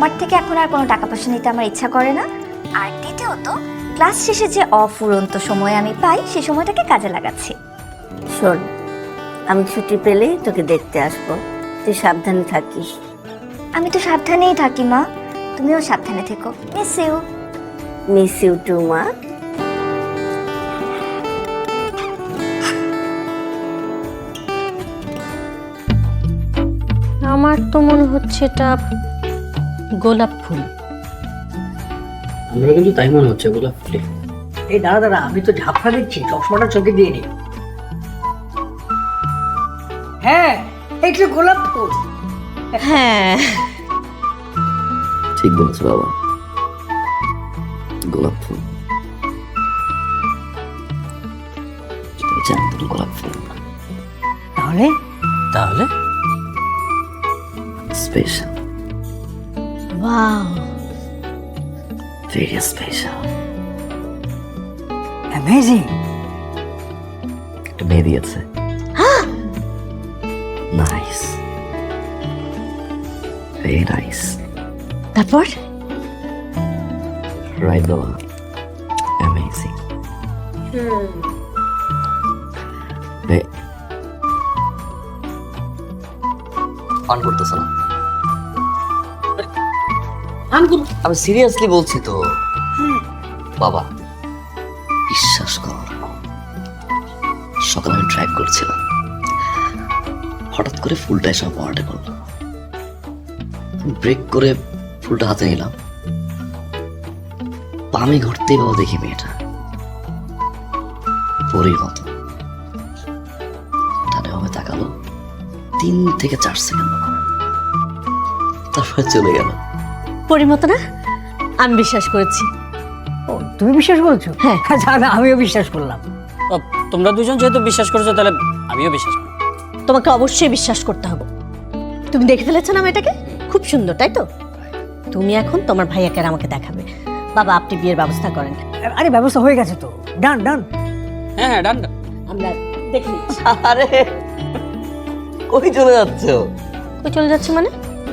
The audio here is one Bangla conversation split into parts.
তোমার থেকে এখন আর কোনো টাকা পয়সা নিতে আমার ইচ্ছা করে না। আর দ্বিতীয়ত, ক্লাস শেষে যে অফুরন্ত সময় আমি পাই সেই সময়টাকে কাজে লাগাচ্ছি। শোন, আমি ছুটি পেলে তোকে দেখতে আসবো, তুই সাবধানে থাকিস। আমি তো সাবধানেই থাকি মা, তুমিও সাবধানে থেকো। Miss you. Miss you too মা। আমার তো মনে হচ্ছে এটা গোলাপ ফুল। আমরা কিন্তু তাই মনে হচ্ছে গোলাপ ফুল। এই দাঁড়া দাঁড়া, আমি তো ঝাপসা দেখছি, চশমাটা চোখে দিয়ে নি। হ্যাঁ, একটু গোলাপ ফুল। হ্যাঁ, ঠিক বলেছো বাবা, গোলাপ ফুল। তুমি জানো তো গোলাপ ফুল তাহলে তাহলে special, wow, very special. Amazing. একটা মেয়ে দিয়েছে। Nice, very nice. তারপর রাইট বাবা, অ্যামেজিং। অন করতেছ না? আমি সিরিয়াসলি বলছি তো বাবা, বিশ্বাস কর। সকালে আমি ড্রাইভ করছিলাম, হঠাৎ করে ফুলটা এসে পড়াটে করলো। ব্রেক করে ফুলটা হাতে নিলাম, আমি ঘুরতেই বাবা দেখি মেয়েটা পরীর মতো ডানে বামে তাকালো 3 থেকে 4 সেকেন্ড, তারপরে চলে গেল। পরিমতো না? আমি বিশ্বাস করেছি। ও, তুমি বিশ্বাস করেছো? হ্যাঁ। না, আমিও বিশ্বাস করলাম। তোমরা দুজন যেহেতু বিশ্বাস করেছো, তাহলে আমিও বিশ্বাস করি। তোমাকে অবশ্যই বিশ্বাস করতে হবে। তুমি দেখে ফেলেছো না মেয়েটাকে? খুব সুন্দর, তাই তো? তুমি এখন তোমার ভাইয়াকে আর আমাকে দেখাবে। বাবা, আপনি বিয়ের ব্যবস্থা করেন। আরে ব্যবস্থা হয়ে গেছে তো, ডান ডান। হ্যাঁ হ্যাঁ, ডান। আমরা দেখে নিচ্ছি। আরে কই চলে যাচ্ছ? কই চলে যাচ্ছে মানে?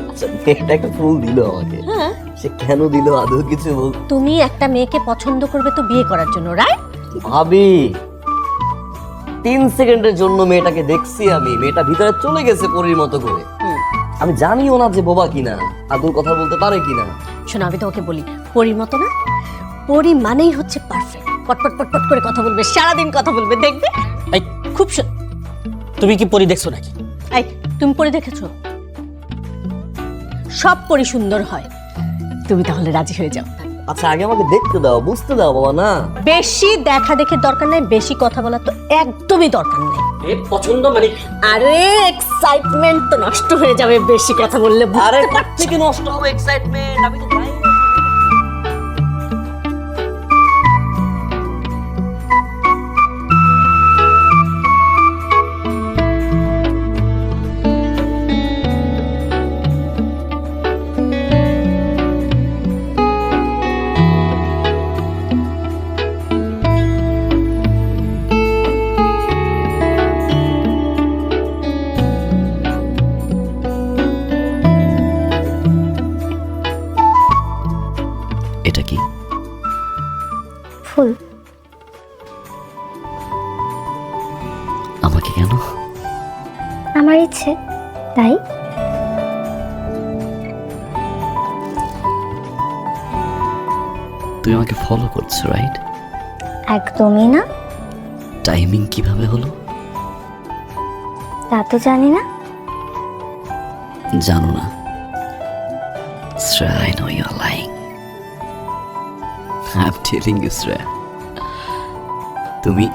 আচ্ছা, মেয়েটা একটা ফুল দিল আমাকে, হ্যাঁ, সে কেন দিল আদৌ কিছু বল। তুমি একটা মেয়েকে পছন্দ করবে তো বিয়ে করার জন্য, রাইট? ভাবি 3 সেকেন্ডের জন্য মেয়েটাকে দেখছি আমি, মেয়েটা ভিতরে চলে গেছে পরীর মতো করে। আমি জানিও না যে বোবা কিনা, আদৌ কথা বলতে পারে কিনা। শোনো, আমি তোমাকে বলি, পরীর মতো না? পরী মানেই হচ্ছে পারফেক্ট। পটপট পটপট করে কথা বলবে, সারাদিন কথা বলবে, দেখবে এই, খুব তুমি কি পরি দেখছো নাকি? এই, তুমি পরী দেখেছো? সব পরী সুন্দর হয়। তুমি তাহলে রাজি হয়ে যাও। আচ্ছা, আগে আমাকে দেখতে দাও, বুঝতে দাও বাবা। না, বেশি দেখা দেখে দরকার নাই, বেশি কথা বলা তো একদমই দরকার নেই। পছন্দ মানে আরে এক্সাইটমেন্ট তো নষ্ট হয়ে যাবে বেশি কথা বললে। আরে কার থেকে নষ্ট হবে এক্সাইটমেন্ট? আমি তো জানি না। এটা কি? ফুল। আমাকে কেন? আমার ইচ্ছে তাই। তুমি আমাকে ফলো করছো, রাইট? একদমই না। টাইমিং কিভাবে হলো? তা তো জানি না। জানো না? Shreya, I know you're lying. I'm telling you, Shreya. তুমি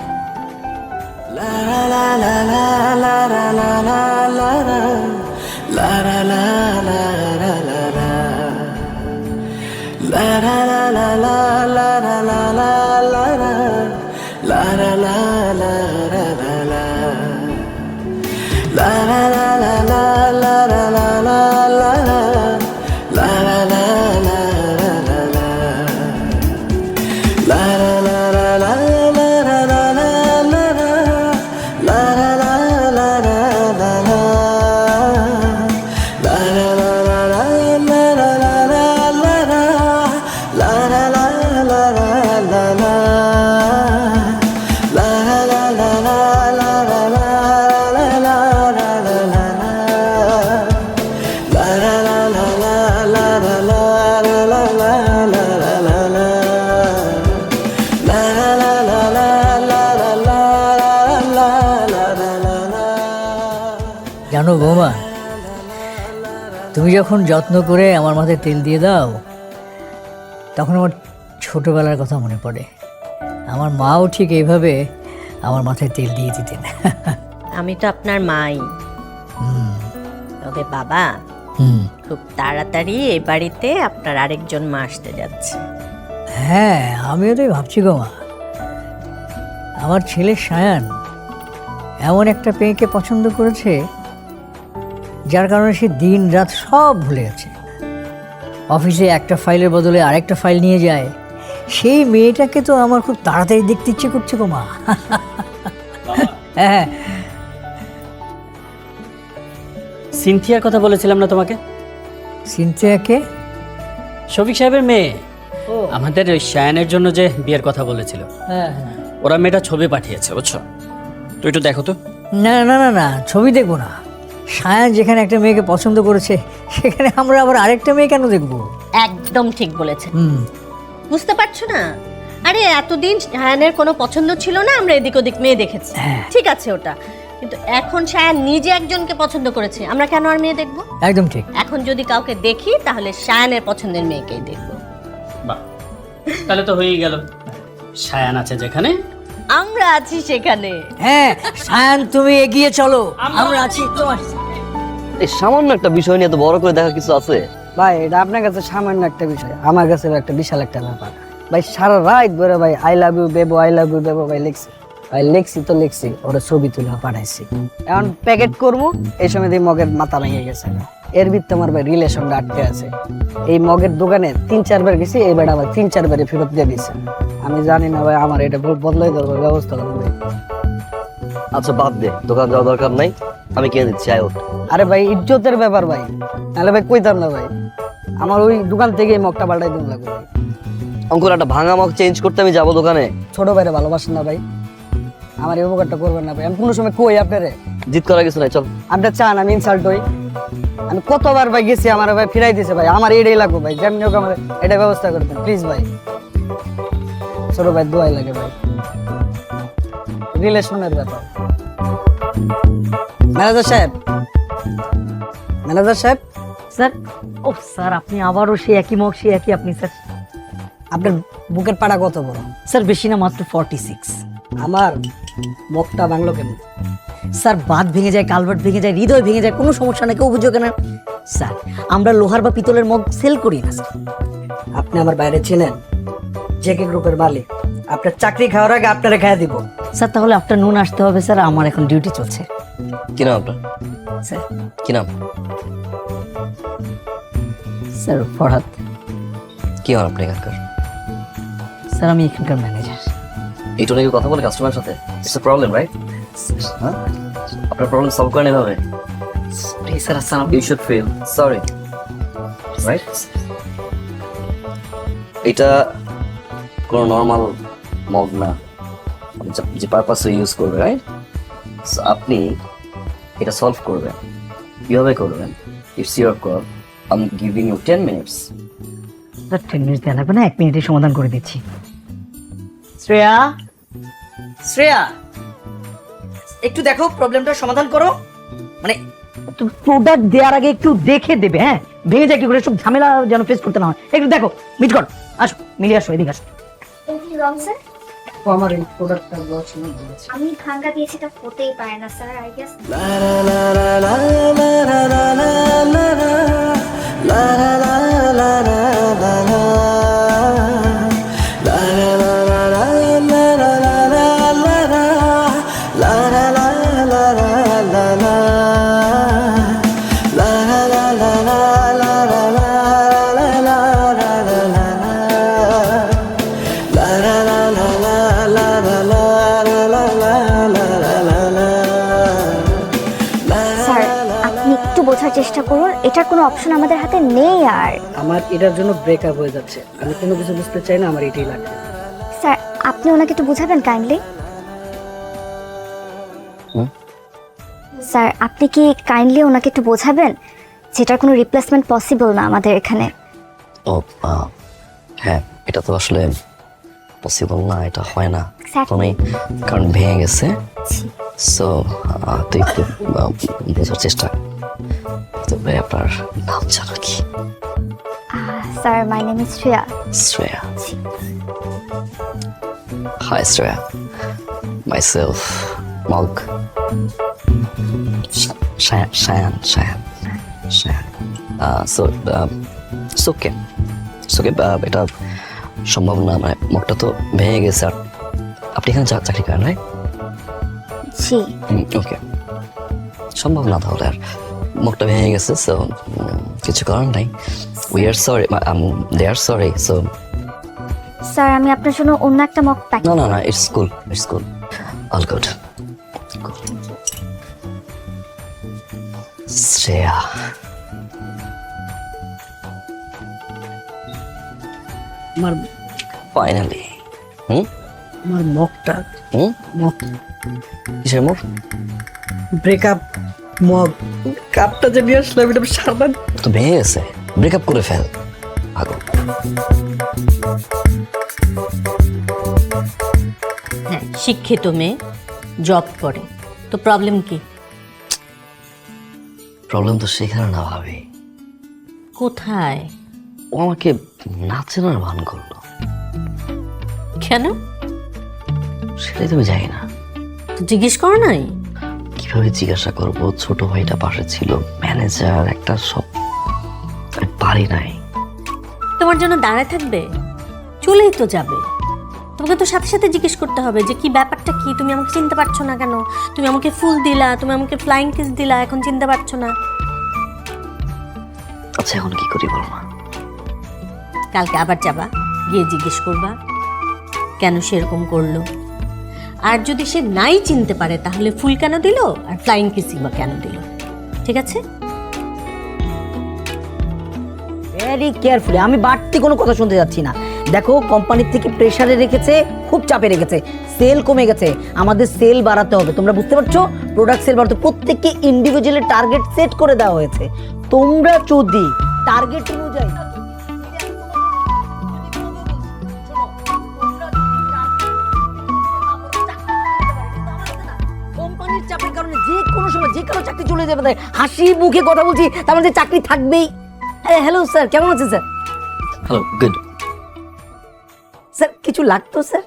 জানো বৌমা, তুমি যখন যত্ন করে আমার মাথায় তেল দিয়ে দাও তখন আমার ছোটবেলার কথা মনে পড়ে। আমার মাও ঠিক এইভাবে আমার মাথায় তেল দিয়ে দিতেন। আমি তো আপনার মাই। তবে বাবা, খুব তাড়াতাড়ি এই বাড়িতে আপনার আরেকজন মা আসতে যাচ্ছে। হ্যাঁ, আমিও তো ভাবছি গো মা, আমার ছেলে সায়ান এমন একটা মেয়েকে পছন্দ করেছে যার কারণে সে দিন রাত সব ভুলে গেছে। অফিসে একটা ফাইলের বদলে আরেকটা ফাইল নিয়ে যায়। সেই মেয়েটাকে তো আমার খুব তাড়াতাড়ি দেখতে ইচ্ছে করছে গো মা। হ্যাঁ, সিনথিয়ার কথা বলেছিলাম না তোমাকে? সিনথিয়াকে? শফিক সাহেবের মেয়ে। আমাদের ওই শায়ানের জন্য যে বিয়ের কথা বলেছিল, হ্যাঁ হ্যাঁ। ওরা মেয়েটা ছবি পাঠিয়েছে, বুঝছো? তুই একটু দেখো তো। না না না না, ছবি দেখবো না। সায়ান যেখানে একটা মেয়েকে পছন্দ করেছে সেখানে আমরা আবার আরেকটা মেয়ে কেন দেখবো? একদম ঠিক বলেছেন। বুঝতে পারছো না? আরে এতদিন শায়ানের কোনো পছন্দ ছিল না, আমরা এদিক ওদিক মেয়ে দেখেছি, ঠিক আছে ওটা, কিন্তু এখন শায়ান নিজে একজনকে পছন্দ করেছে, আমরা কেন আর মেয়ে দেখবো? একদম ঠিক। এখন যদি কাউকে দেখি তাহলে শায়ানের পছন্দের মেয়েকেই দেখবো। বাহ, তাহলে তো হয়েই গেল। শায়ান আছে যেখানে, আমরা আছি সেখানে। হ্যাঁ সায়ান, তুমি এগিয়ে চলো, আমরা আছি তোমার। এই সামান্য একটা বিষয় নিয়ে এত বড় করে দেখা কিছু আছে? ভাই এটা আপনার কাছে সামান্য একটা বিষয়, আমার কাছে একটা বিশাল একটা ব্যাপার ভাই। সারা রাত ধরে ভাই I love you Bebo, I love you Bebo ভাই লিখছি। ভাই লিখছি ওরা ছবি তুলে পাঠাইছি। এখন প্যাকেট করবো, এই সময় দিয়ে মগের মাথা ভেঙে গেছে। এর ভিত্তি আমার ভাই রিলেশনটা আটকে আছে। এই মগের দোকানে 3-4 বার গেছি, এই বেটা আবার 3-4 বারে ফেরত দিয়ে দিছে। আমি জানি না ভাই, আমার এটা বদলাই দেওয়ার ব্যবস্থা করবো ভাই। আচ্ছা বাদ দে, দোকান যাওয়ার দরকার নাই, আমি কিনে দিচ্ছি, আয় ওঠ। আরে ভাই ইজ্জতের ব্যাপার ভাই, নাহলে ভাই কইতাম না ভাই। আমার ওই দোকান থেকে এই মগটা পাল্টাই দিন লাগবে ভাই। অঙ্কুর, একটা ভাঙা মগ চেঞ্জ করতে আমি যাবো দোকানে। ছোট ভাইরে ভালোবাসেন না ভাই, আমার এই উপকারটা করবেন না ভাই। আমি কোনো সময় কই আপনারে জিত করা কিছু নাই, চল। আপনি চান আমি ইনসাল্ট হই? আমি কতবার ভাই গেছি, আমার ভাই ফিরাই দিছে ভাই। আমার এটাই লাগবে ভাই, যেমনি হোক আমার এটা ব্যবস্থা করে দেন প্লিজ ভাই। ছোট ভাই দোয়াই লাগে ভাই, রিলেশনের ব্যাপার। ম্যানেজার সাহেব, ম্যানেজার সাহেব। স্যার, ও স্যার, আপনি আবারও সেই একই মগ, সেই একই আপনি স্যার। আপনার বুকের পাড়া কত বড়? স্যার বেশি না, মাত্র 46। আমার মগটা ভাঙলো কেন? স্যার বাঁধ ভেঙে যায়, কালভার্ট ভেঙে যায়, হৃদয় ভেঙে যায়, কোনো সমস্যা নেই, কেউ বুঝো কেন? স্যার আমরা লোহার বা পিতলের মগ সেল করি না স্যার। আপনি আমার বাইরে চেনেন, জেকে গ্রুপের মালিক। আপনার চাকরি খাওয়ার আগে আপনারা খাইয়া দিব। স্যার তাহলে আপনার নুন আসতে হবে স্যার, আমার এখন ডিউটি চলছে। কি নাম আপনার? স্যার, কি নাম? স্যার ফরহাদ। কি হন আপনি এখানকার? স্যার আমি এখানকার ম্যানেজার। এইটা নাকি কথা বলে কাস্টমারের সাথে? It's a problem, right? হ্যাঁ, আপনার প্রবলেম সলভ করেন এভাবে? প্লিজ স্যার, আসসালাম। You should feel sorry, right? এটা কোনো নর্মাল মগ না, আপনি যে পারপাসে ইউজ করবে, রাইট? আপনি এটা সলভ করবেন, কিভাবে করবেন? It's your call, I am giving you 10 minutes. Sir 10 minute দেওয়া লাগবে না, 1 মিনিটে সমাধান করে দিচ্ছি। শ্রেয়া, শ্রেয়া একটু দেখো, প্রবলেমটা সমাধান করো। মানে তুমি প্রোডাক্ট দেওয়ার আগে একটু দেখে দেবে, হ্যাঁ? ভেঙে যায় কি করে, সব ঝামেলা যেন ফেস করতে না হয়। একটু দেখো, মিট করো, আসো, মিলিয়ে আসো, এদিকে আসো। রং স্যার, আমার এই প্রোডাক্টটা দেওয়ার সময় বলেছি। আমি ভাঙ্গা দিয়েছি, তা হতেই পারে না স্যার। আই গেস স্যার, আপনি একটু বোঝার চেষ্টা করুন, এটার কোনো অপশন আমাদের হাতে নেই। আর আমার এটার জন্য ব্রেকআপ হয়ে যাচ্ছে, আমি কোনো কিছু বুঝতে চাই না, আমার এটাই লাগবে। স্যার আপনি ওনাকে একটু বোঝাবেন কাইন্ডলি। স্যার আপনি কি কাইন্ডলি ওনাকে একটু বোঝাবেন যেটার কোনো রিপ্লেসমেন্ট পসিবল না আমাদের এখানে। ও হ্যাঁ, এটা তো আসলে পসিবল না, এটা হয় না। Exactly. তুমি কারণ ভেঙে গেছে, সো তুই একটু বোঝার চেষ্টা। তবে আপনার নাম জানো কি? Sir my name is Shreya. Shreya. Hi Shreya, myself মগ। শায়ান। সোকে এটা সম্ভব না, মানে মগটা তো ভেঙে গেছে। আর আপনি এখানে চাকরি করেন, রাইট? জি। ওকে, সম্ভব না তাহলে। আর মগটা ভেঙে গেছে, সো কিছু করার নাই। We are sorry, they are sorry. So sir আমি আপনার জন্য অন্য একটা মক প্যাক। না, it's cool, all good. Shreya, আমার ফাইনালি। আমার মগটা মগ কিসের মুখ? ব্রেকআপ মগ কাপটা যে নিয়ে আসলাম এটা সারা তো ভেঙে গেছে, ব্রেকআপ করে ফেল পাগল। হ্যাঁ, শিক্ষিত মেয়ে, জব করে, তো প্রবলেম কি? প্রবলেম তো সেখানে না ভাবি, কোথায়? ও আমাকে নাচেনার ভান করলো। কেন? সেটাই তুমি জানি না। তো জিজ্ঞেস করো নাই? কিভাবে জিজ্ঞাসা করবো? ছোট ভাইটা পাশে ছিল, ম্যানেজার একটা, সব আমি পারি নাই। তোমার জন্য দাঁড়ায় থাকবে? চলেই তো যাবে। তোমাকে তো সাথে সাথে জিজ্ঞেস করতে হবে যে কি ব্যাপারটা কি, তুমি আমাকে চিনতে পারছো না কেন, তুমি আমাকে ফুল দিলা, তুমি আমাকে ফ্লাইং কিস দিলা, এখন চিনতে পারছো না। আচ্ছা এখন কি করি বলো না? কালকে আবার যাবা, গিয়ে জিজ্ঞেস করবা কেন সেরকম করলো। আর যদি সে নাই চিনতে পারে তাহলে ফুল কেন দিল আর ফ্লাইং কিসই বা কেন দিল, ঠিক আছে? ভেরি কেয়ারফুলি, আমি বাড়তি কোনো কথা শুনতে যাচ্ছি না। দেখো কোম্পানির থেকে প্রেসারে রেখেছে, খুব চাপে রেখেছে, সেল কমে গেছে, আমাদের সেল বাড়াতে হবে। তোমরা বুঝতে পারছো? প্রোডাক্ট সেল বাড়াতে প্রত্যেককে ইন্ডিভিজুয়ালি টার্গেট সেট করে দেওয়া হয়েছে। তোমরা যদি টার্গেট অনুযায়ী কোম্পানির চাপের কারণে যে কোনো সময় যে কারো চাকরি চলে যাবে, তাই হাসি মুখে কথা বলছি, তার মধ্যে চাকরি থাকবেই। হ্যালো স্যার, কেমন আছেন স্যার? Hello, good. স্যার কিছু লাগতো স্যার?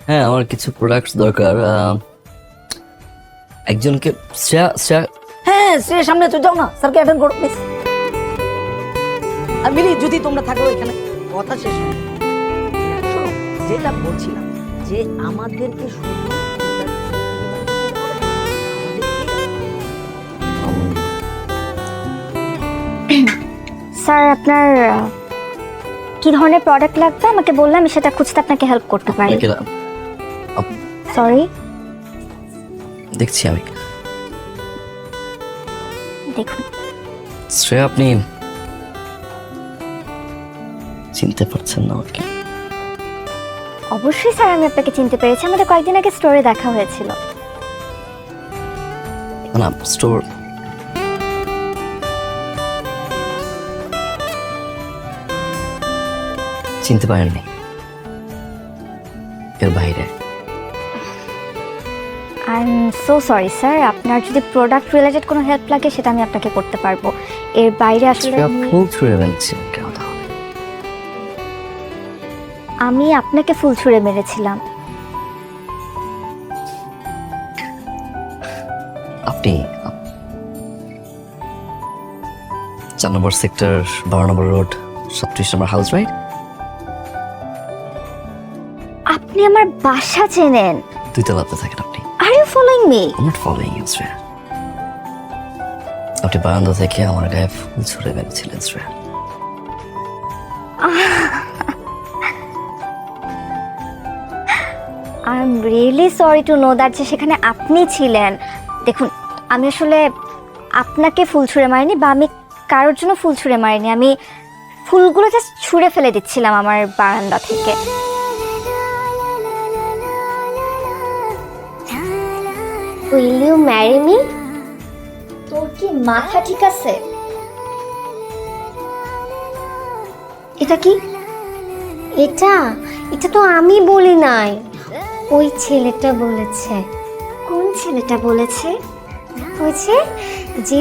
হ্যাঁ, আমার কিছু প্রোডাক্টস দরকার। একজনকে শ্রেয়া। হ্যাঁ সে সামনে তো যাও না, স্যারকে অ্যাটেন্ড করো প্লিজ। আর মিলি যদি তোমরা থাকো এখানে, কথা শেষ হয়। শোনো, যেটা বলছিলাম যে আমাদেরকে শুধু স্যার আপনার কি ধরনের প্রোডাক্ট লাগবে আমাকে বললাম, আমি সেটা খুঁজতে আপনাকে হেল্প করতে পারি। সরি, দেখছি আমি। দেখুন শ্রেয়া, আপনি চিনতে পারছেন না আমাকে? অবশ্যই স্যার আমি আপনাকে চিনতে পেরেছি, আমাদের কয়েকদিন আগে স্টোরে দেখা হয়েছিল। না, স্টোর চিনতে পারেননি, এর বাইরে। I am so sorry sir, আপনার যদি প্রোডাক্ট রিলেটেড কোনো হেল্প লাগে সেটা আমি আপনাকে করতে পারবো, এর বাইরে আসলে শ্রেয়া ফুল ছুঁড়ে ফেলছে কেন তাহলে? আমি আপনাকে ফুল ছুঁড়ে মেরেছিলাম। আপনি 4 number sector, 12 number road, 37 number house, right? আপনি আমার বাসা চেনেন? 2 তলাতে থাকেন আপনি। Are you following me? I'm not following you, Shreya. আপনি বারান্দা থেকে আমার গায়ে ফুল ছুঁড়ে মেরেছিলেন, Shreya. I am really sorry to know that যে সেখানে আপনি ছিলেন। দেখুন আমি আসলে আপনাকে ফুল ছুঁড়ে মারিনি বা আমি কারোর জন্য ফুল ছুঁড়ে মারিনি, আমি ফুলগুলো জাস্ট ছুঁড়ে ফেলে দিচ্ছিলাম আমার বারান্দা থেকে। Will you marry me? তোর কি মাথা ঠিক আছে? এটা কি? এটা এটা তো আমি বলি নাই, ওই ছেলেটা বলেছে। কোন ছেলেটা বলেছে? হয়েছে যে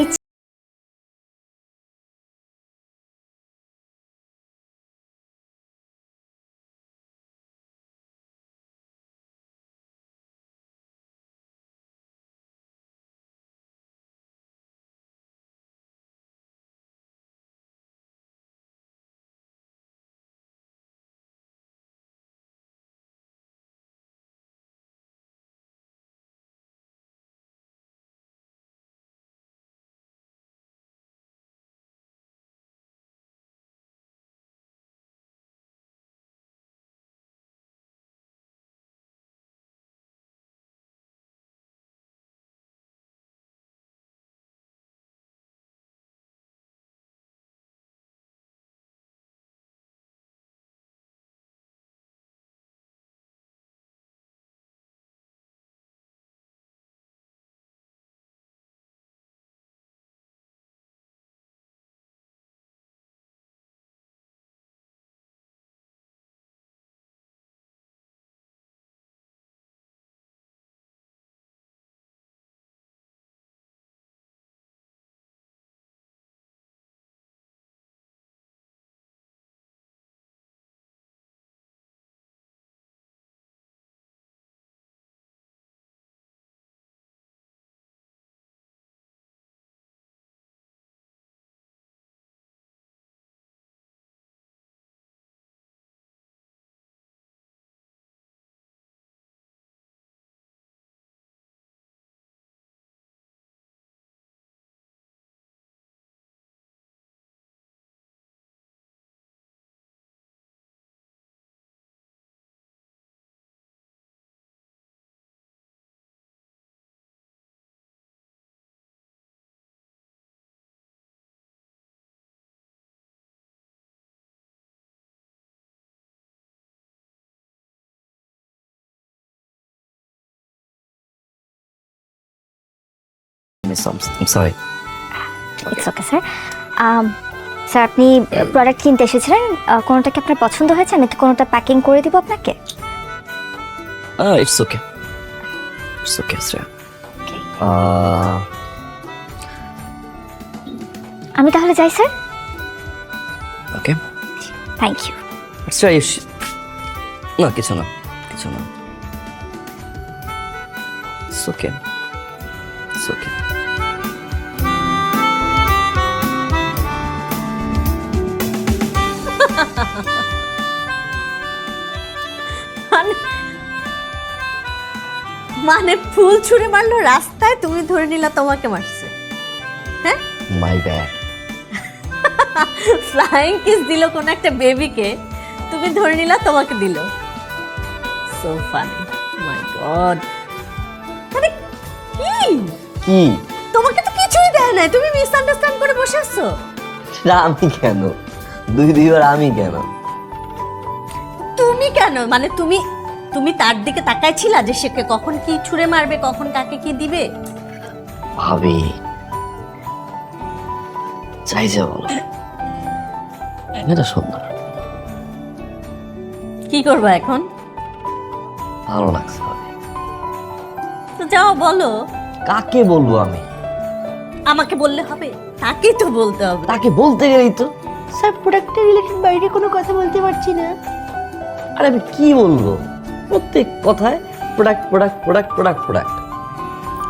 I'm sorry. It's okay sir. Sir আপনি প্রোডাক্ট কিনতে এসেছিলেন, কোনোটা কি আপনার পছন্দ হয়েছে? আমি তো কোনোটা প্যাকিং করে দিব আপনাকে। It's okay. It's okay, sir. আমি তাহলে যাই sir. Okay. Thank you. Sir, না কিছু না, কিছু না। It's okay. It's okay. মানে ফুল ছুঁড়ে মারলো রাস্তায়, তুমি ধরে নিলা তোমাকে মারছে? হ্যাঁ, My bad. ফ্লাইং কিস দিল কোন একটা বেবিকে, তুমি ধরে নিলা তোমাকে দিল। সো ফানি, মাই গড। মানে কি, তোমাকে তো কিছুই দেয় নাই, তুমি মিসআন্ডারস্ট্যান্ড করে বসে আছো। আমি কেন? দুইবার আমি কেন? তুমি কেন মানে তুমি তুমি তার দিকে তাকাইছিলা যে সে কখন কি ছুঁড়ে মারবে, কখন কাকে কি দিবে? ভাবি চাই যে বলো, এটা সুন্দর। কি করবা এখন? ভালো লাগছে ভাবি। তো যাও বলো। কাকে বলবো আমি? আমাকে বললে হবে? তাকে তো বলতে হবে। তাকে বলতে গেলেই তো স্যার প্রোডাক্টের রিলেটেড বাইরে কোনো কথা বলতে পারছি না। আরে আমি কি বলবো? প্রত্যেক কথায় product product product product product.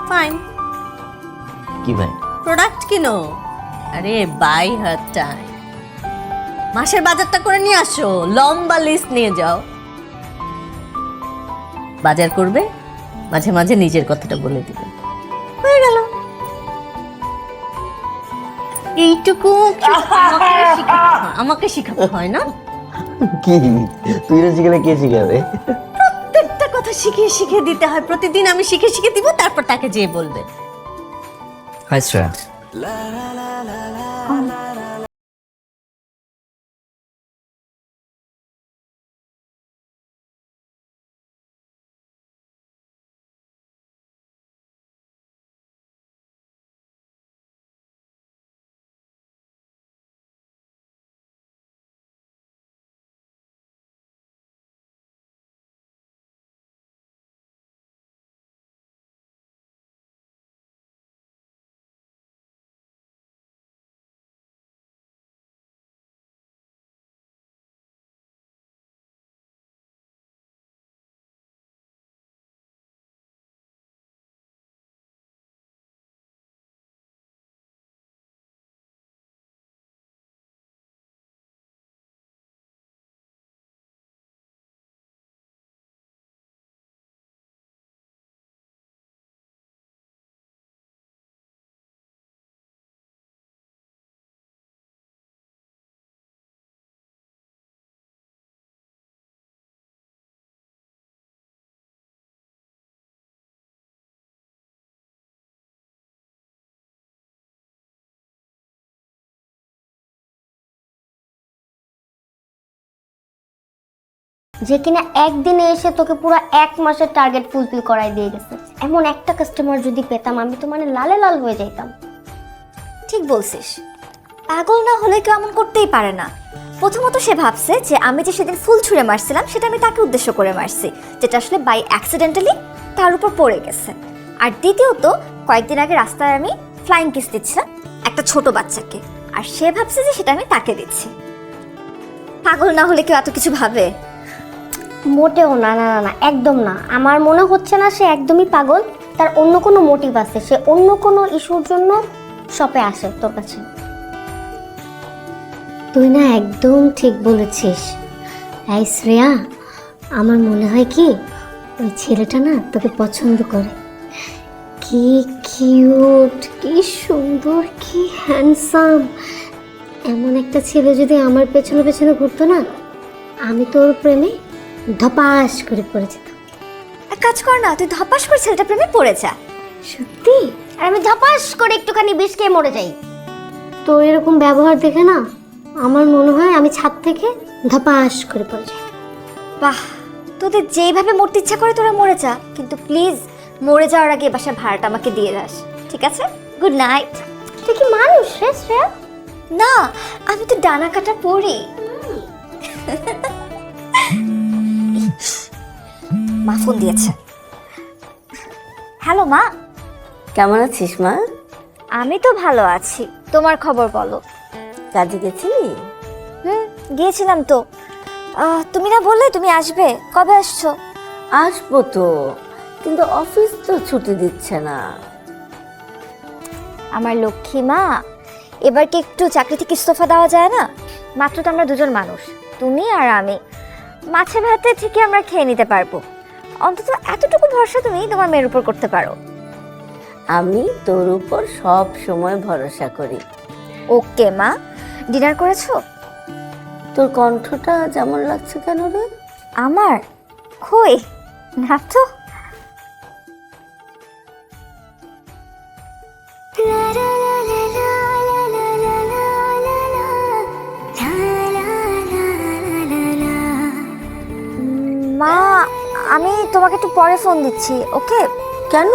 Fine, কি ভাই? প্রোডাক্ট কিনো। আরে বাই হার টাইম, মাসের বাজারটা করে নিয়ে আসো, লম্বা লিস্ট নিয়ে যাও, বাজার করবে, মাঝে মাঝে নিজের কথাটা বলে দিবে, হয়ে গেল। এইটুকু আমাকে শিখাতে হয় না? কি তুই না শিখলে কে শিখাবে? প্রত্যেকটা কথা শিখিয়ে শিখিয়ে দিতে হয়, প্রতিদিন আমি শিখে শিখে দিব, তারপর তাকে যেয়ে বলবে। হাই শ্রেয়া, যে কিনা একদিনে এসে তোকে পুরো 1 মাসের টার্গেট ফুলফিল করাই দিয়ে গেছে। এমন একটা কাস্টমার যদি পেতাম আমি তো মানে লালে লাল হয়ে যাইতাম। ঠিক বলছিস, পাগল না হলে কেউ এমন করতেই পারে না। প্রথমত সে ভাবছে যে আমি যে সেদিন ফুল ছুঁড়ে মারছিলাম সেটা আমি তাকে উদ্দেশ্য করে মারছি, যেটা আসলে বাই অ্যাক্সিডেন্টালি তার উপর পড়ে গেছে। আর দ্বিতীয়ত কয়েকদিন আগে রাস্তায় আমি ফ্লাইং কিস দিচ্ছিলাম একটা ছোট বাচ্চাকে, আর সে ভাবছে যে সেটা আমি তাকে দিচ্ছি। পাগল না হলে কেউ এত কিছু ভাবে? মোটেও না, না না না, একদম না। আমার মনে হচ্ছে না সে একদমই পাগল। তার অন্য কোনো মোটিভ আছে, সে অন্য কোনো ইস্যুর জন্য শপে আসে তোর কাছে। তুই না একদম ঠিক বলেছিস। এই শ্রেয়া, আমার মনে হয় কি ওই ছেলেটা না তোকে পছন্দ করে। কি কিউট, কি সুন্দর, কি হ্যান্ডসাম। এমন একটা ছেলে যদি আমার পেছনে পেছনে ঘুরতো না, আমি তোর প্রেমে ধপাস করে পড়ে যেতাম। এক কাজ কর না, তুই ধপাস করে ছেলেটা প্রেমে পড়ে যা। সত্যি? আর আমি ধপাস করে একটুখানি বিষ খেয়ে মরে যাই। তোর এরকম ব্যবহার দেখে না আমার মনে হয় আমি ছাদ থেকে ধপাস করে পড়ে যাই। বাহ, তোদের যেইভাবে মরতে ইচ্ছা করে তোরা মরে যা, কিন্তু প্লিজ মরে যাওয়ার আগে বাসার ভাড়াটা আমাকে দিয়ে দাস, ঠিক আছে? Good night. তুই কি মানুষ রে শ্রেয়া? না, আমি তো ডানা কাটা পড়ি। মা ফোন দিয়েছে। হ্যালো মা। কেমন আছিস মা? আমি তো ভালো আছি, তোমার খবর বলো। কাজে গেছিলি? গিয়েছিলাম তো। তুমি না বললে তুমি আসবে, কবে আসছো? আসবো তো, কিন্তু অফিস তো ছুটি দিচ্ছে না। আমার লক্ষ্মী মা, এবার কি একটু চাকরি থেকে ইস্তফা দেওয়া যায় না? মাত্র তো আমরা দুজন মানুষ, তুমি আর আমি। মাছে ভাতে ঠিকই আমরা খেয়ে নিতে পারবো। অন্তত এতটুকু ভরসা তুমি তোমার মেয়ের উপর করতে পারো। আমি তোর উপর সব সময় ভরসা করি। ওকে মা। ডিনার করেছো? তোর কণ্ঠটা যেমন লাগছে কেন রে? আমার কই না তো। মা, আমি তোমাকে একটু পরে ফোন দিচ্ছি, ওকে? কেন,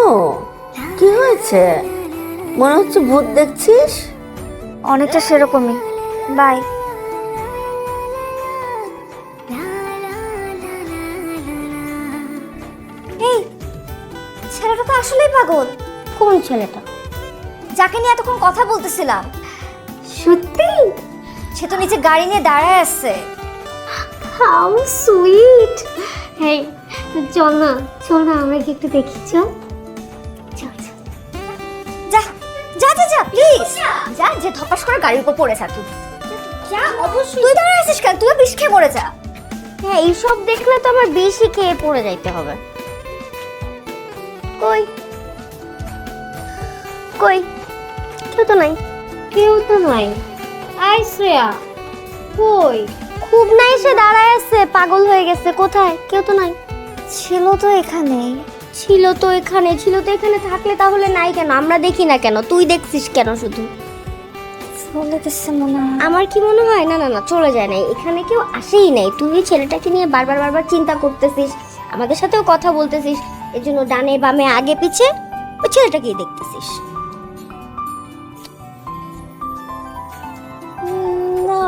কি হয়েছে? মনে হচ্ছে ভূত দেখছিস। অনেকটা সেরকমই। বাই। এই ছেলেটা তো আসলেই পাগল। কোন ছেলেটা? যাকে নিয়ে এতক্ষণ কথা বলতেছিলাম। সত্যি? সে তো নিচে গাড়ি নিয়ে দাঁড়ায় আসছে। How sweet. হেই চল না, চল না, আমরা কি একটু দেখি। চল চল চল। যা যা যা যা প্লিজ যা, যে ধপাস করে গাড়ির উপর পড়ে যা। তুই যা, অবশ্যই। তুই দাঁড়ায় আছিস কেন? তুই বিষ খেয়ে মরে যা। হ্যাঁ, এইসব দেখলে তো আমার বেশি খেয়ে পড়ে যাইতে হবে। কই কই, কেউ তো নাই, কেউ তো নাই। আই শ্রেয়া, কই? খুব নাই, সে দাঁড়ায় আছে, পাগল হয়ে গেছে। কোথায়? কেউ তো নাই। ছিল তো এখানে, ছিল তো এখানে থাকলে তাহলে নাই কেন? আমরা দেখি না কেন? তুই দেখছিস কেন শুধু? চলে গেছে মনে হয়। আমার কি মনে হয়, না না না, চলে যায় নাই, এখানে কেউ আসেই নাই। তুই ওই ছেলেটাকে নিয়ে বারবার চিন্তা করতেছিস, আমাদের সাথেও কথা বলতেছিস, এর জন্য ডানে বামে আগে পিছে ওই ছেলেটাকেই দেখতেছিস। না,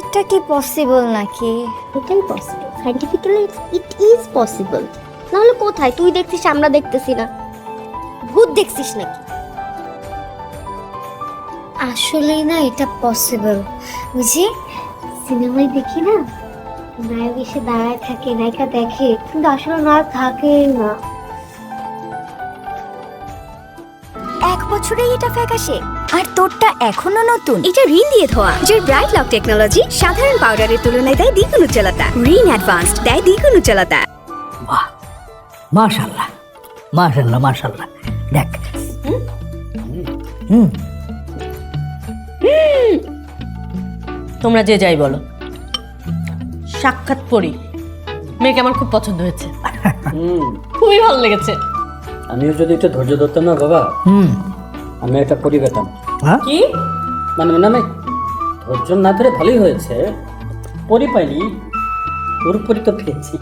এটা কি পসিবল নাকি? এটাই possible, scientifically it is possible. নাহলে কোথায়? তুই দেখছিস, আমরা দেখতেছি না? ভূত দেখছিস নাকি? আসলেই না এটা পসিবল। বুঝি সিনেমায় দেখি না, নায়ক এসে দাঁড়ায় থাকে, নায়িকা দেখে, কিন্তু আসলে নায়ক থাকে না। 1 বছরেই এটা ফ্যাকাশে, আর তোরটা এখনো নতুন। এটা রিন দিয়ে ধোয়া, যার ব্রাইট লক টেকনোলজি সাধারণ পাউডারের তুলনায় দেয় দ্বিগুণ উজ্জ্বলতা। রিন অ্যাডভান্সড দেয় দ্বিগুণ উজ্জ্বলতা। বাহ, মাশাল্লাহ মাশাল্লাহ মাশাল্লাহ। দেখ, হুম, তোমরা যে যাই বলো, সাক্ষাৎ পরি মেয়েকে আমার খুব পছন্দ হয়েছে, খুবই ভালো লেগেছে। আমিও যদি একটু ধৈর্য ধরতাম না বাবা, হুম, আমি একটা পরি পেতাম। হ্যাঁ, কি? মানে আমি ধৈর্য না ধরে ভালোই হয়েছে, পরি পাইনি, ওর পরি তো পেয়েছি।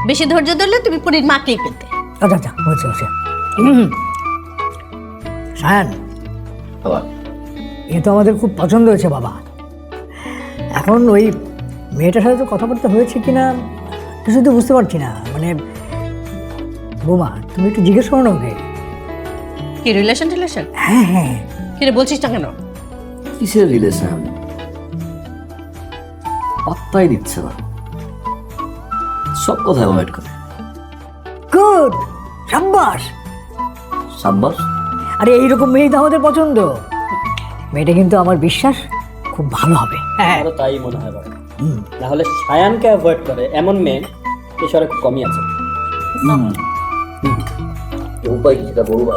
বেশি ধৈর্য ধরলে তুমি পরীর মাকেই পেতে। আচ্ছা আচ্ছা, হয়েছে হয়েছে। সায়ান, বাবা এ তো আমাদের খুব পছন্দ হয়েছে বাবা। এখন ওই মেয়েটার সাথে তো কথাবার্তা হয়েছে কিনা কিছু তো বুঝতে পারছি না। মানে বোমা, তুমি একটু জিজ্ঞেস করো না ওকে। কি রিলেশন? হ্যাঁ হ্যাঁ, কি রে, বলছিস না কেন? কিসের রিলেশন? পাত্তাই দিচ্ছে না, সব কথা অ্যাভয়েড করে। গুড, সাব্বাস। সাব্বাস। আরে এইরকম মেয়েই তো আমাদের পছন্দ। মেয়েটা কিন্তু আমার বিশ্বাস খুব ভালো হবে। হ্যাঁ, আমারও তাই মনে হয় বাবা। তাহলে সায়ানকে অ্যাভয়েড করে এমন মেয়ে এই শহরে খুব কমই আছে। উপায় কি সেটা বলবা?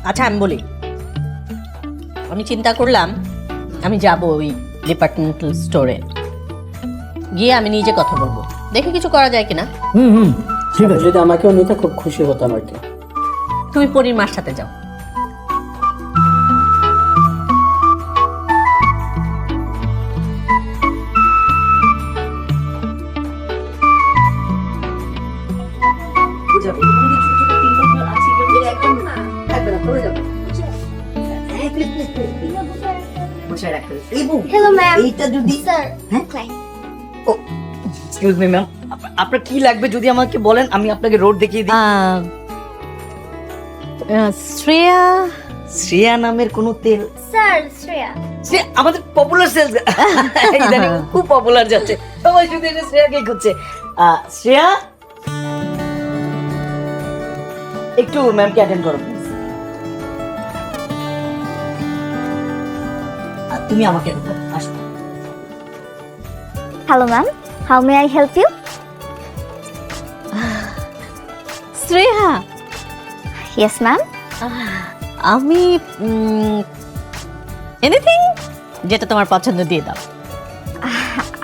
আচ্ছা আমি বলি, আমি চিন্তা করলাম আমি যাব ওই ডিপার্টমেন্টাল স্টোরে, গিয়ে আমি নিজে কথা বলবো, দেখে কিছু করা যায় কিনা। হুম হুম, ঠিক আছে। যদি আমাকেও নিতে খুব খুশি হতাম আর কি। তুমি পরীর মার সাথে যাও। Hello ma'am. এইটা যদি স্যার, এক্সকিউজ মি ম্যাম, আপনার কি লাগবে যদি আমাকে বলেন, আমি আপনাকে রোড দেখিয়ে দিই। শ্রেয়া। শ্রেয়া নামের কোনো তেল? স্যার শ্রেয়া। শ্রেয়া আমাদের পপুলার সেলস, ইদানিং খুব পপুলার যাচ্ছে, সবাই শুধু এটা শ্রেয়াকে খুঁজছে। শ্রেয়া, একটু ম্যামকে অ্যাটেন্ড করো প্লিজ। তুমি আমাকে আসো। Hello ma'am, how may I help you? Shreya, yes ma'am. আমি এনিথিং যেটা তোমার পছন্দ দিয়ে দাও।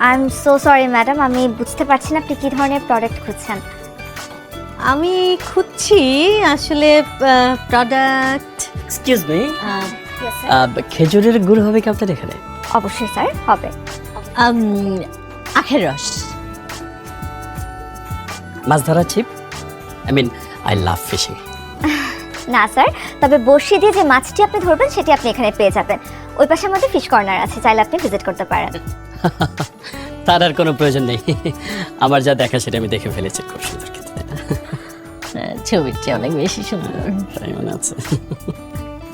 I am so sorry madam, আমি বুঝতে পারছি না আপনি কী ধরনের প্রোডাক্ট খুঁজছেন। আমি খুঁজছি আসলে product. Excuse me, yes sir. খেজুরের গুড় হবে কি আপনার এখানে? অবশ্যই স্যার, হবে। আখের রস। মাছ ধরা ছিপ? I mean I love fishing. না স্যার, তবে বড়শি দিয়ে যে মাছটি আপনি ধরবেন সেটি আপনি এখানে পেয়ে যাবেন। ওই পাশে আমাদের ফিশ কর্নার আছে, চাইলে আপনি ভিজিট করতে পারেন। তার আর কোনো প্রয়োজন নেই, আমার যা দেখা সেটা আমি দেখে ফেলেছি। খুব সুন্দর খেতে, ছবির চেয়ে অনেক বেশি সুন্দর। তাই মনে আছে।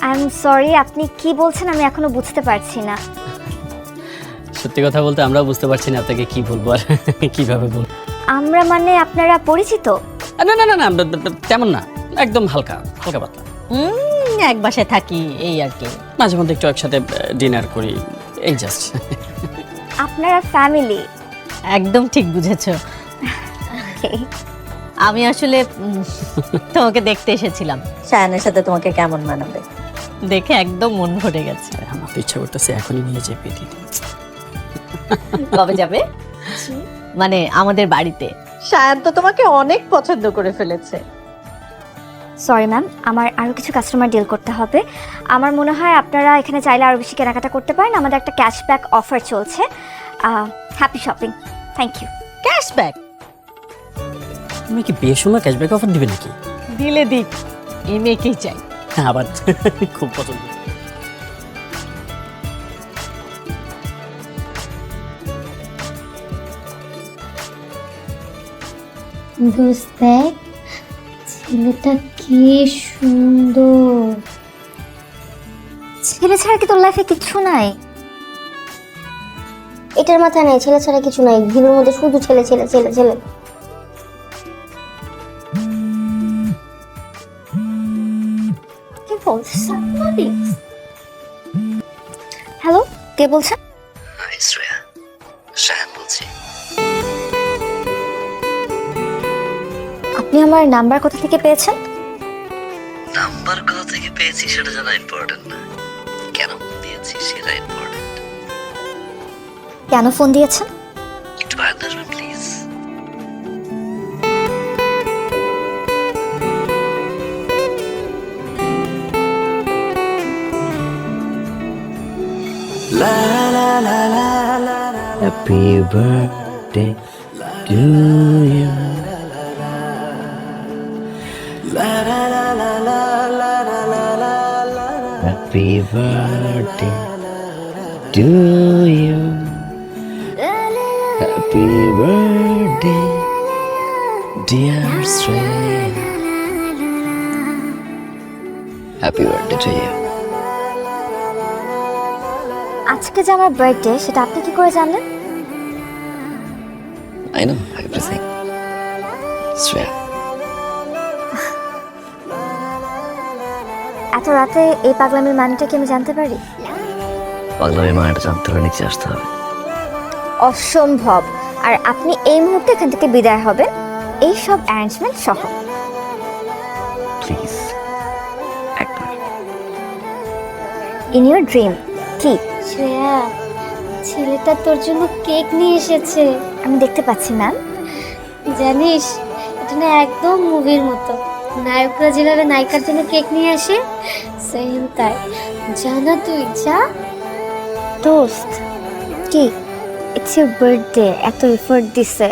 আই এম সরি, আপনি কি বলছেন আমি এখনো বুঝতে পারছি না। সত্যি কথা বলতে আমরাও বুঝতে পারছি না আপনাকে কি বলবো আর কিভাবে বলবো। আমরা মানে আপনারা পরিচিত? না না না না, তেমন না, একদম হালকা হালকা পাতলা। এক বাসায় থাকি এই আর কি, মাঝে মধ্যে একটু একসাথে ডিনার করি, এই জাস্ট। আপনারা ফ্যামিলি? একদম ঠিক বুঝেছো। আমি আসলে তোমাকে দেখতে এসেছিলাম, সায়ানের সাথে তোমাকে কেমন মানাবে দেখে একদম মন ভরে গেছে। আমার তো ইচ্ছা করতেছে এখনই নিয়ে যেতে দিই। কবে যাবে? মানে আমাদের বাড়িতে সায়ান তো তোমাকে অনেক পছন্দ করে ফেলেছে। সরি ম্যাম, আমার আরও কিছু কাস্টমার ডিল করতে হবে। আমার মনে হয় আপনারা এখানে চাইলে আরও বেশি কেনাকাটা করতে পারেন। আমাদের একটা ক্যাশব্যাক অফার চলছে। Happy shopping. Thank you. Cashback তুমি কি বিয়ের সময় ক্যাশব্যাক অফার দিবে নাকি? দিলে দিক, এই মেয়েকেই চাই। হ্যাঁ, আবার খুব পছন্দ। দোস্ত দেখ, ছেলেটা কি সুন্দর। ছেলে ছাড়া কি তোর লাইফে কিচ্ছু নাই? এটার মাথায় নেই ছেলে ছাড়া কিছু নাই, ভিড়ের মধ্যে শুধু ছেলে ছেলে ছেলে ছেলে। কি বলছিস? হ্যালো, কে বলছেন? হাই শ্রেয়া, শায়ান বলছি। আপনি আমার নাম্বার কোথা থেকে পেয়েছেন? নাম্বার কোথা থেকে পেয়েছি সেটা জানা ইম্পর্টেন্ট না, কেন ফোন দিয়েছি সেটা ইম্পর্টেন্ট। কেন ফোন দিয়েছেন? একটু বাইরে আসবেন please. Happy birthday to you. Happy birthday to you. Happy birthday, dear Shrey. Happy birthday to you. আজকে যে আমার বার্থডে সেটা আপনি কি করে জানলেন? I know everything. Shreya. এত রাতে এই পাগলামির মানেটা কি আমি জানতে পারি? পাগলামি মানেটা জানতে হলে নিচে আসতে হবে। অসম্ভব। আর আপনি এই মুহূর্তে এখান থেকে বিদায় হবেন এই সব অ্যারেঞ্জমেন্ট সহ। প্লিজ একবার। In your dream. কি? শ্রেয়া, ছেলেটা তোর জন্য কেক নিয়ে এসেছে। আমি দেখতে পাচ্ছি ম্যাম। জানিস, এটা না একদম মুভির মতো। নায়করা যেভাবে নায়িকার জন্য কেক নিয়ে আসে, সেম তাই। জানা তুই যা। দোস্ত। কি? ইটস ইউর বার্থডে, এত এফোর্ট দিছে,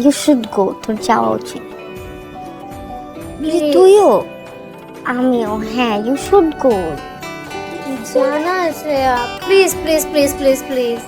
ইউ শুড গো। তোর যাওয়া উচিত। তুইও? আমিও। হ্যাঁ, ইউ শুড গো। জানা Shreya, please please please please please.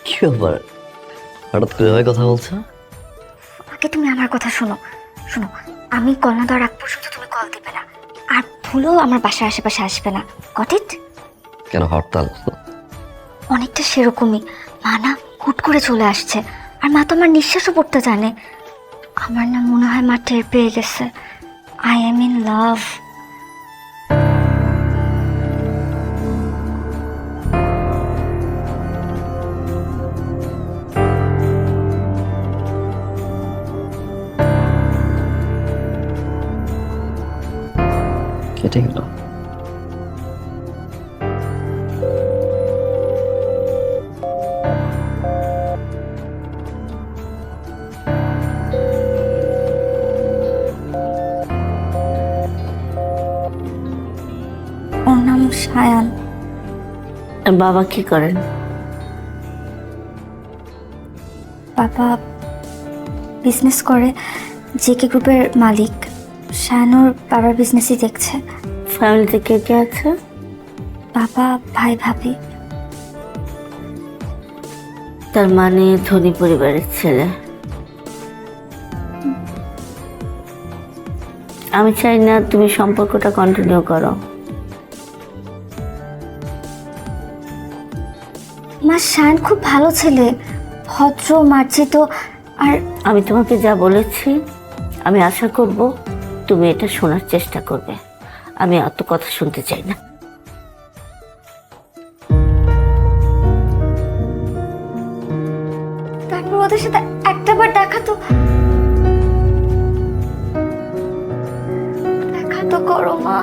কি ব্যাপার, হঠাৎ করে এভাবে কথা বলছো? আগে তুমি আমার কথা শোনো। শোনো, আমি কল না দেওয়ার আগ পর্যন্ত তুমি কল দিবে না, আর ভুলেও আমার বাসার আশেপাশে আসবে না। Got it? কেন হরতাল? অনেকটা সেরকমই। মা না হুট করে চলে আসছে, আর মা তো আমার নিঃশ্বাসও পড়তে জানে। আমার না মনে হয় মা টের পেয়ে গেছে আই এম ইন লাভ। কেটে গেল। ওর নাম সায়ান। বাবা কি করেন? বাবা বিজনেস করে, জেকে গ্রুপের মালিক। সায়ান ওর বাবার বিজনেসই দেখছে। ফ্যামিলিতে কে কে আছে? বাবা, ভাই, ভাবি। তার মানে ধনী পরিবারের ছেলে। আমি চাই না তুমি সম্পর্কটা কন্টিনিউ করো। মা, সায়ান খুব ভালো ছেলে, ভদ্র, মার্জিত। আর আমি তোমাকে যা বলেছি, আমি আশা করব তুমি এটা শোনার চেষ্টা করবে। আমি অত কথা শুনতে চাই না। তারপর ওদের সাথে একটাবার দেখা তো করো মা।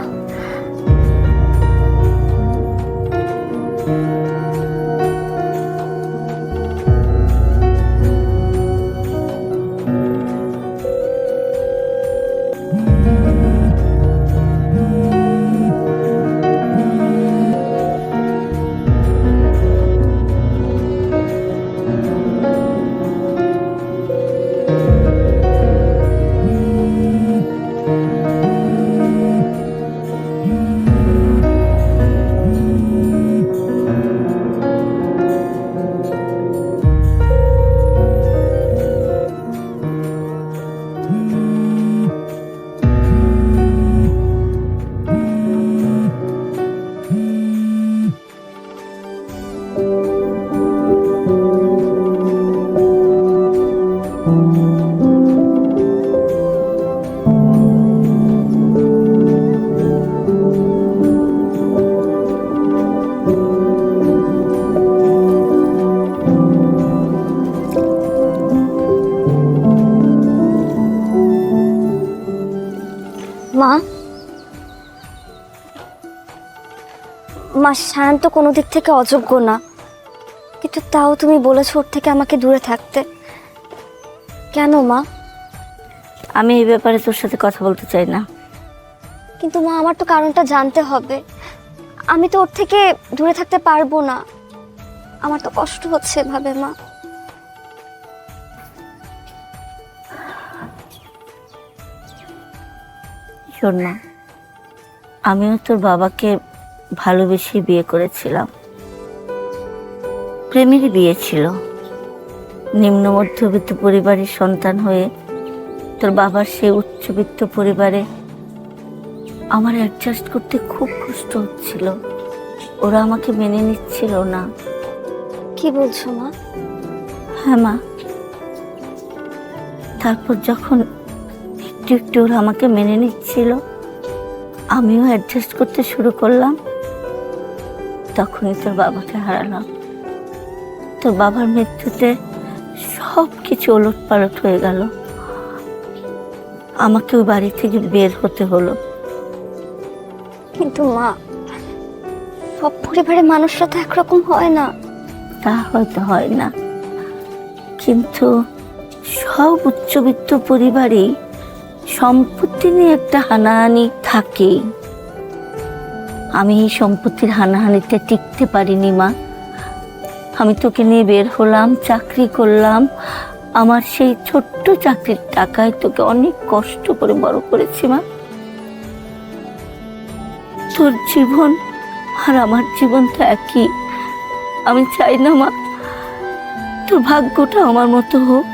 মা, সায়ান তো কোনো দিক থেকে অযোগ্য না, কিন্তু তাও তুমি বলেছো ওর থেকে আমাকে দূরে থাকতে। কেন মা? আমি এই ব্যাপারে তোর সাথে কথা বলতে চাই না। কিন্তু মা, আমার তো কারণটা জানতে হবে। আমি তো ওর থেকে দূরে থাকতে পারবো না, আমার তো কষ্ট হচ্ছে এভাবে মা। শোন মা, আমিও তোর বাবাকে ভালোবেসে বিয়ে করেছিলাম। প্রেমেরই বিয়ে ছিল। নিম্ন মধ্যবিত্ত পরিবারের সন্তান হয়ে তোর বাবার সেই উচ্চবিত্ত পরিবারে আমার অ্যাডজাস্ট করতে খুব কষ্ট হচ্ছিল। ওরা আমাকে মেনে নিচ্ছিল না। কি বলছো মা? হ্যাঁ মা। তারপর যখন একটু একটু ওরা আমাকে মেনে নিচ্ছিল, আমিও অ্যাডজাস্ট করতে শুরু করলাম। তখনই তোর বাবাকে হারালাম। তোর বাবার মৃত্যুতে সব কিছু ওলট পালট হয়ে গেল। আমাকে ওই বাড়ি থেকে বের হতে হলো। কিন্তু মা, সব পরিবারের মানুষরা তো একরকম হয় না। তা হয়তো হয় না, কিন্তু সব উচ্চবিত্ত পরিবারেই সম্পত্তি নিয়ে একটা হানাহানি থাকেই। আমি এই সম্পত্তির হানাহানিতে টিকতে পারিনি মা। আমি তোকে নিয়ে বের হলাম, চাকরি করলাম। আমার সেই ছোট্ট চাকরির টাকায় তোকে অনেক কষ্ট করে বড় করেছি মা। তোর জীবন আর আমার জীবন তো একই। আমি চাই না মা তোর ভাগ্যটা আমার মতো হোক।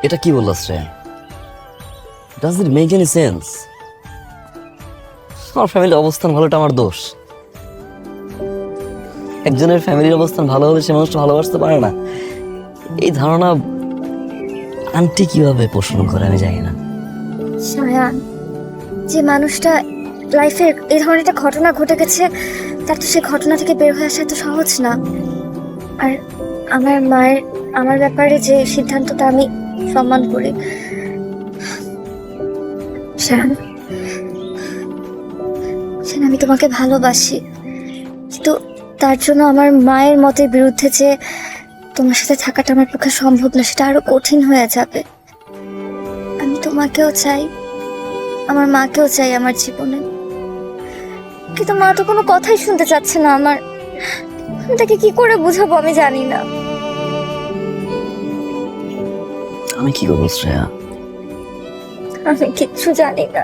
এটা কি বললো Shreya? Does it make any sense? আমার ফ্যামিলির অবস্থান ভালোটা আমার দোষ? একজনের ফ্যামিলির অবস্থান ভালো হলে সে মানুষটা ভালোবাসতে পারে না, এই ধারণা আন্টি কিভাবে পোষণ করে আমি জানি না। সায়ান, যে মানুষটা লাইফে এই ধরনের একটা ঘটনা ঘটে গেছে, তার তো সেই ঘটনা থেকে বের হয়ে আসা এত সহজ না। আর আমার মায়ের আমার ব্যাপারে যে সিদ্ধান্তটা আমি সম্মান করি। সায়ান, আমি তোমাকে ভালোবাসি, কিন্তু তার জন্য আমার মায়ের মতের বিরুদ্ধে যে তোমার সাথে থাকাটা আমার পক্ষে সম্ভব না, সেটা আরো কঠিন হয়ে যাবে। আমি তোমাকেও চাই, আমার মাকেও চাই আমার জীবনে, কিন্তু মা তো কোনো কথাই শুনতে চাচ্ছে না আমার। আমি তাকে কি করে বুঝাবো আমি জানি না। আমি কি করবো শ্রেয়া? আমি কিচ্ছু জানি না।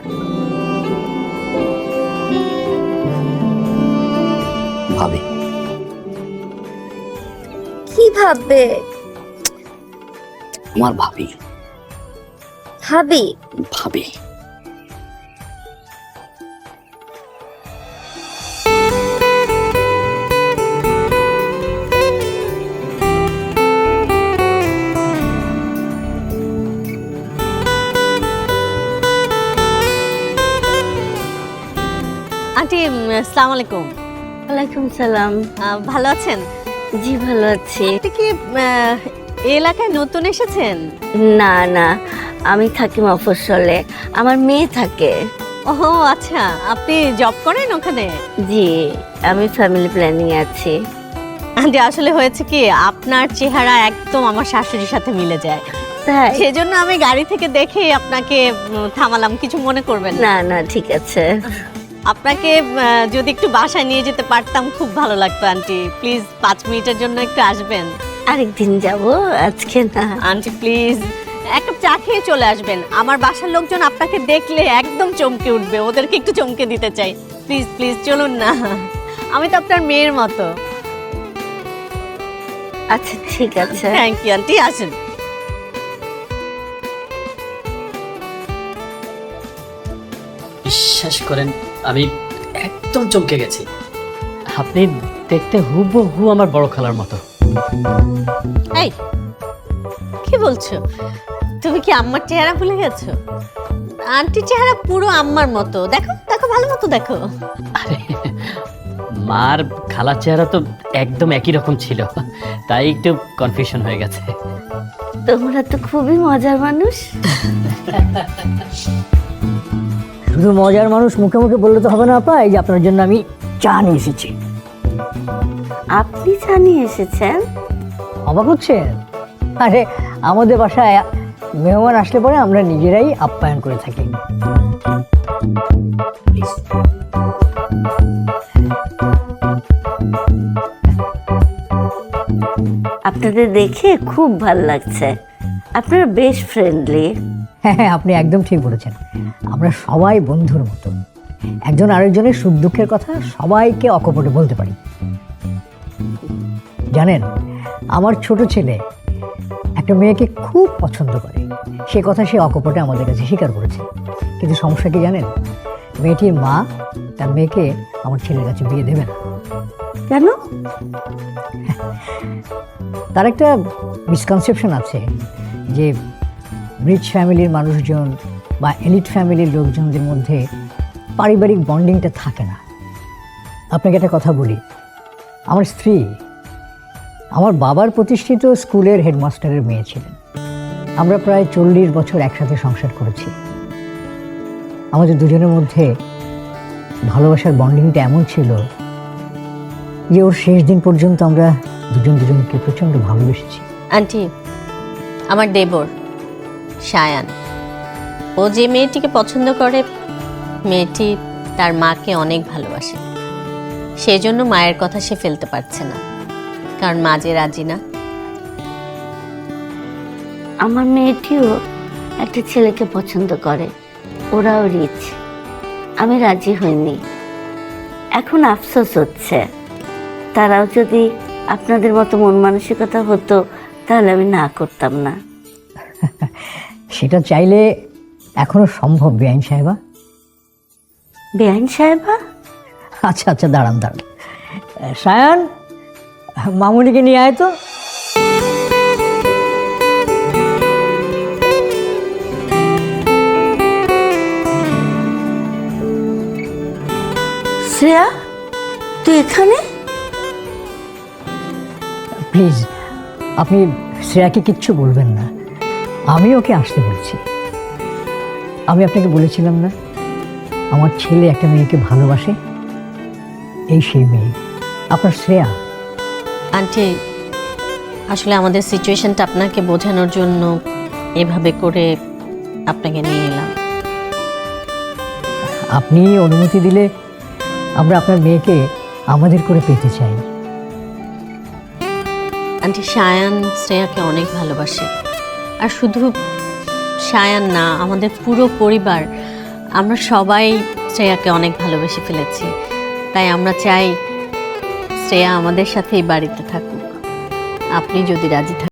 ভাবি কি ভাববে? আমার ভাবি ভাবি ভাবি আন্টি আসসালামু আলাইকুম। ওয়ালাইকুম সালাম। ভালো আছেন? জি ভালো আছি। আপনি কি এই এলাকায় নতুন এসেছেন? না না, আমি থাকি মফস্বলে, আমার মেয়ে থাকে। ও আচ্ছা, আপনি জব করেন ওখানে? জি, আমি ফ্যামিলি প্ল্যানিং আছি। আন্টি আসলে হয়েছে কি, আপনার চেহারা একদম আমার শাশুড়ির সাথে মিলে যায়, তাই? সেজন্য আমি গাড়ি থেকে দেখে আপনাকে থামালাম, কিছু মনে করবেন না। না না, ঠিক আছে। আপনাকে যদি একটু বাসায় নিয়ে যেতে পারতাম খুব ভালো লাগতো আন্টি। প্লিজ 5 মিনিটের জন্য একটু আসবেন। আরেকদিন যাব, আজকে না। আন্টি প্লিজ এক কাপ চা খেয়ে চলে আসবেন। আমার বাসার লোকজন আপনাকে দেখলে একদম চমকে উঠবে, ওদেরকে একটু চমকে দিতে চাই। প্লিজ প্লিজ চলুন না, আমি তো আপনার মেয়ের মতো। আচ্ছা ঠিক আছে। থ্যাংক ইউ আন্টি, আসুন। বিশ্বাস করেন আমি একদম চমকে গেছি। আপনি দেখতে হুবহু আমার বড় খালার মতো। এই কি বলছো? তুমি কি আম্মার চেহারা ভুলে গেছো? আন্টির চেহারা পুরো আম্মার মতো, দেখো দেখো ভালো মতো দেখো। আরে মার খালার চেহারা তো একদম একই রকম ছিল, তাই একটু কনফিউশন হয়ে গেছে। তোমরা তো খুবই মজার মানুষ। শুধু মজার মানুষ মুখে মুখে বললে তো হবে না আপা, এই যে আপনার জন্য আমি চা নিয়ে এসেছি। আপনি জানিয়ে এসেছেন? অবাক হচ্ছেন? আরে আমাদের বাসায় মেহমান আসলে পরে আমরা নিজেরাই আপ্যায়ন করে থাকি। আপনাদের দেখে খুব ভালো লাগছে, আপনারা বেশ ফ্রেন্ডলি। হ্যাঁ, আপনি একদম ঠিক বলেছেন। আমরা সবাই বন্ধুর মতো, একজন আরেকজনের সুখ দুঃখের কথা সবাইকে অকপটে বলতে পারি। জানেন, আমার ছোট ছেলে একটা মেয়েকে খুব পছন্দ করে, সে কথা সে অকপটে আমাদের কাছে স্বীকার করেছে। কিন্তু সমস্যা কি জানেন? মেয়েটির মা তার মেয়েকে আমার ছেলের কাছে বিয়ে দেবে না। কেন? তার একটা মিসকনসেপশন আছে যে রিচ ফ্যামিলির মানুষজন বা এলিট ফ্যামিলির লোকজনদের মধ্যে পারিবারিক বন্ডিংটা থাকে না। আপনাকে একটা কথা বলি, আমার স্ত্রী আমার বাবার প্রতিষ্ঠিত স্কুলের হেডমাস্টারের মেয়ে ছিলেন। আমরা প্রায় 40 বছর একসাথে সংসার করেছি। আমাদের দুজনের মধ্যে ভালোবাসার বন্ডিংটা এমন ছিল যে ওর শেষ দিন পর্যন্ত আমরা দুজন দুজনকে প্রচণ্ড ভালোবেসেছি। আন্টি আমার দেবর, সায়ান। ও যে মেয়েটিকে পছন্দ করে, মেয়েটি তার মাকে অনেক ভালোবাসে, সেজন্য মায়ের কথা সে ফেলতে পারছে না, কারণ মা যে রাজি না। আমার মেয়েটিও একটা ছেলেকে পছন্দ করে, ওরাও রিচ। আমি রাজি হইনি। এখন আফসোস হচ্ছে, তারাও যদি আপনাদের মতো মন মানসিকতা হতো তাহলে আমি না করতাম না। সেটা চাইলে এখনো সম্ভব বেআইন সাহেবা। বেআইন সাহেবা? আচ্ছা আচ্ছা, দাঁড়ান দাঁড়ান। সায়ান, মামুনিকে নিয়ে আয় তো। শ্রেয়া, তুই এখানে? প্লিজ আপনি শ্রেয়াকে কিচ্ছু বলবেন না, আমি ওকে আসতে বলছি। আমি আপনাকে বলেছিলাম না আমার ছেলে একটা মেয়েকে ভালোবাসে, এই সেই মেয়ে আপনার শ্রেয়া। আন্টি, আসলে আমাদের সিচুয়েশনটা আপনাকে বোঝানোর জন্য এভাবে করে আপনাকে নিয়ে এলাম। আপনি অনুমতি দিলে আমরা আপনার মেয়েকে আমাদের করে পেতে চাই। আন্টি, সায়ান শ্রেয়াকে অনেক ভালোবাসে, আর শুধু সায়ান না, আমাদের পুরো পরিবার, আমরা সবাই শ্রেয়াকে অনেক ভালোবেসে ফেলেছি। তাই আমরা চাই শ্রেয়া আমাদের সাথে এই বাড়িতে থাকুক, আপনি যদি রাজি থাকেন।